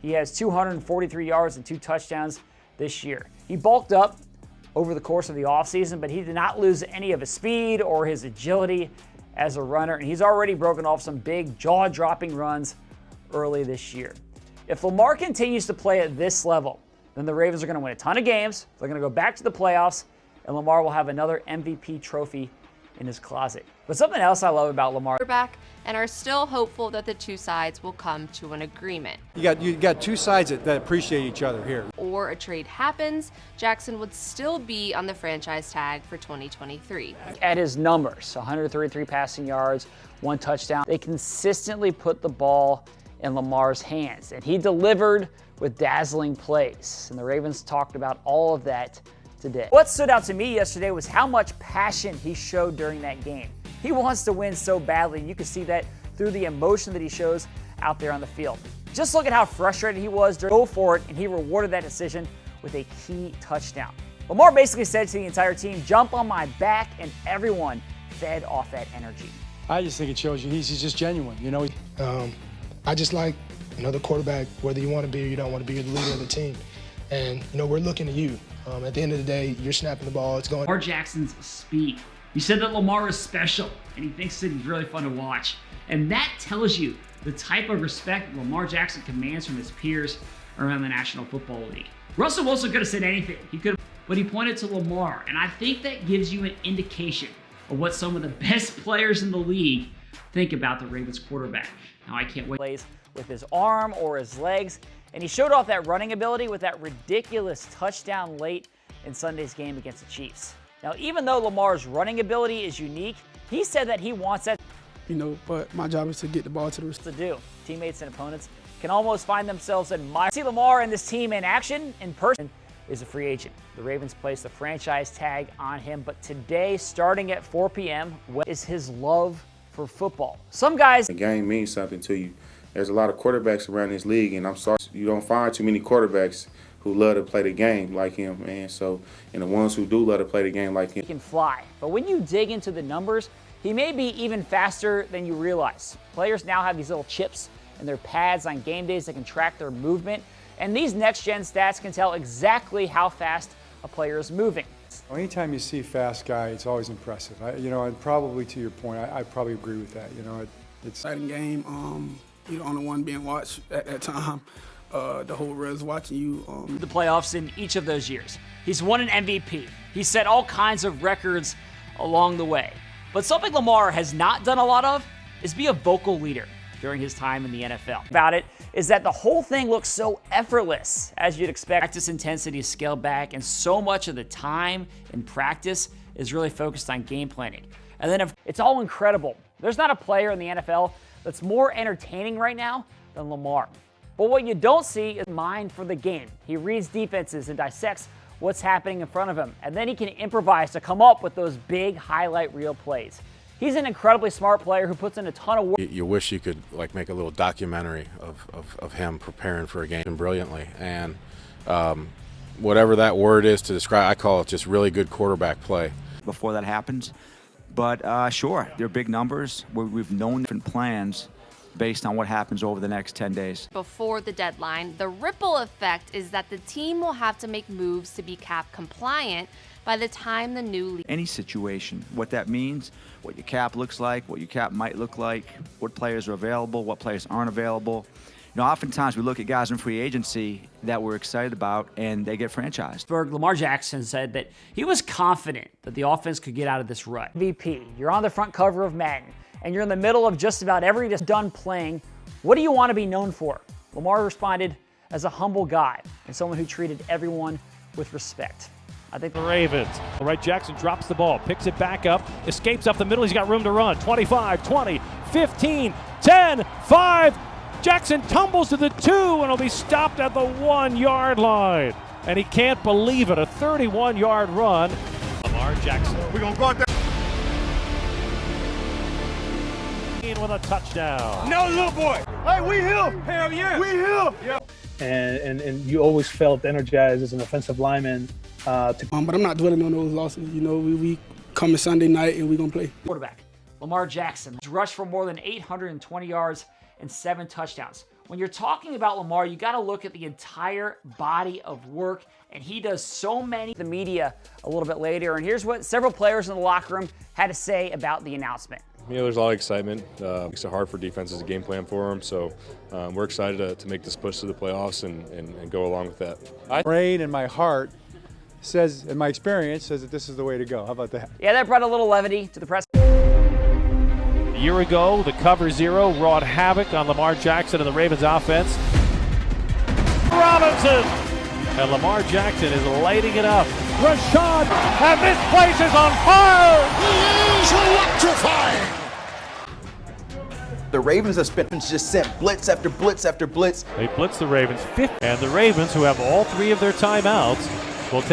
He has 243 yards and 2 touchdowns this year. He bulked up over the course of the offseason, but he did not lose any of his speed or his agility as a runner, and he's already broken off some big jaw-dropping runs early this year. If Lamar continues to play at this level, then the Ravens are going to win a ton of games, they're going to go back to the playoffs, and Lamar will have another MVP trophy in his closet. But something else I love about Lamar, back and are still hopeful that the two sides will come to an agreement. You got two sides that appreciate each other here. Or a trade happens, Jackson would still be on the franchise tag for 2023. at his numbers, 133 passing yards, 1 touchdown, they consistently put the ball in Lamar's hands, and he delivered with dazzling plays. And the Ravens talked about all of that today. What stood out to me yesterday was how much passion he showed during that game. He wants to win so badly, and you can see that through the emotion that he shows out there on the field. Just look at how frustrated he was. Go for it, and he rewarded that decision with a key touchdown. Lamar basically said to the entire team, jump on my back, and everyone fed off that energy. I just think it shows you he's just genuine, you know. I just like another quarterback, whether you want to be or you don't want to be, you're the leader of the team. And, you know, we're looking at you. At the end of the day, you're snapping the ball, it's going. Lamar Jackson's speed. You said that Lamar is special, and he thinks that he's really fun to watch. And that tells you the type of respect Lamar Jackson commands from his peers around the National Football League. Russell Wilson could have said anything. He could have, but he pointed to Lamar, and I think that gives you an indication of what some of the best players in the league think about the Ravens quarterback. Now, I can't wait. Plays with his arm or his legs, and he showed off that running ability with that ridiculous touchdown late in Sunday's game against the Chiefs. Now, even though Lamar's running ability is unique, he said that he wants that but my job is to get the ball to the receiver. to do. Teammates and opponents can almost find themselves admiring. See Lamar and this team in action in person is a free agent. The Ravens placed the franchise tag on him, but today, starting at 4 p.m., what is his love for football? Some guys. The game means something to you. There's a lot of quarterbacks around this league, and I'm sorry, you don't find too many quarterbacks who love to play the game like him, man. And the ones who do love to play the game like him. He can fly, but when you dig into the numbers, he may be even faster than you realize. Players now have these little chips in their pads on game days that can track their movement, and these next-gen stats can tell exactly how fast a player is moving. Anytime you see a fast guy, it's always impressive. And probably to your point, I probably agree with that. It's Exciting game. You're the only one being watched at that time. The whole res watching you. The playoffs in each of those years. He's won an MVP. He's set all kinds of records along the way. But something Lamar has not done a lot of is be a vocal leader during his time in the NFL. About it is that the whole thing looks so effortless, as you'd expect. Practice intensity is scaled back, and so much of the time in practice is really focused on game planning. And then it's all incredible. There's not a player in the NFL that's more entertaining right now than Lamar. But what you don't see is mind for the game. He reads defenses and dissects what's happening in front of him, and then he can improvise to come up with those big highlight reel plays. He's an incredibly smart player who puts in a ton of work. You wish you could make a little documentary of him preparing for a game brilliantly, and whatever that word is to describe, I call it just really good quarterback play. Before that happens, but sure, they're big numbers. We've known different plans based on what happens over the next 10 days. Before the deadline, the ripple effect is that the team will have to make moves to be cap compliant by the time the new league. Any situation, what that means, what your cap looks like, what your cap might look like, what players are available, what players aren't available. Oftentimes we look at guys in free agency that we're excited about and they get franchised. Lamar Jackson said that he was confident that the offense could get out of this rut. MVP, you're on the front cover of Madden, and you're in the middle of just about every just done playing. What do you want to be known for? Lamar responded as a humble guy and someone who treated everyone with respect. I think the Ravens. All right, Jackson drops the ball, picks it back up, escapes up the middle. He's got room to run. 25, 20, 15, 10, 5. Jackson tumbles to the 2 and will be stopped at the 1-yard line. And he can't believe it, a 31-yard run. Lamar Jackson. We're going to go out there. With a touchdown. No, little boy. Hey, we here. Hell yeah. We here. Yeah. And you always felt energized as an offensive lineman. But I'm not dwelling on those losses. We coming Sunday night and we're going to play. Quarterback, Lamar Jackson, rushed for more than 820 yards and 7 touchdowns. when you're talking about Lamar, you got to look at the entire body of work, and he does so many. The media a little bit later, and here's what several players in the locker room had to say about the announcement. You know, there's a lot of excitement. Makes it hard for defenses to game plan for them, so we're excited to make this push to the playoffs and go along with that. My brain and my heart says, and my experience says that this is the way to go. How about that? Yeah, that brought a little levity to the press. A year ago, the cover zero wrought havoc on Lamar Jackson and the Ravens offense. Robinson! And Lamar Jackson is lighting it up. Rashad, and this place is on fire! He is electrifying! The Ravens have just sent blitz after blitz after blitz. They blitz the Ravens, and the Ravens, who have all 3 of their timeouts, will take.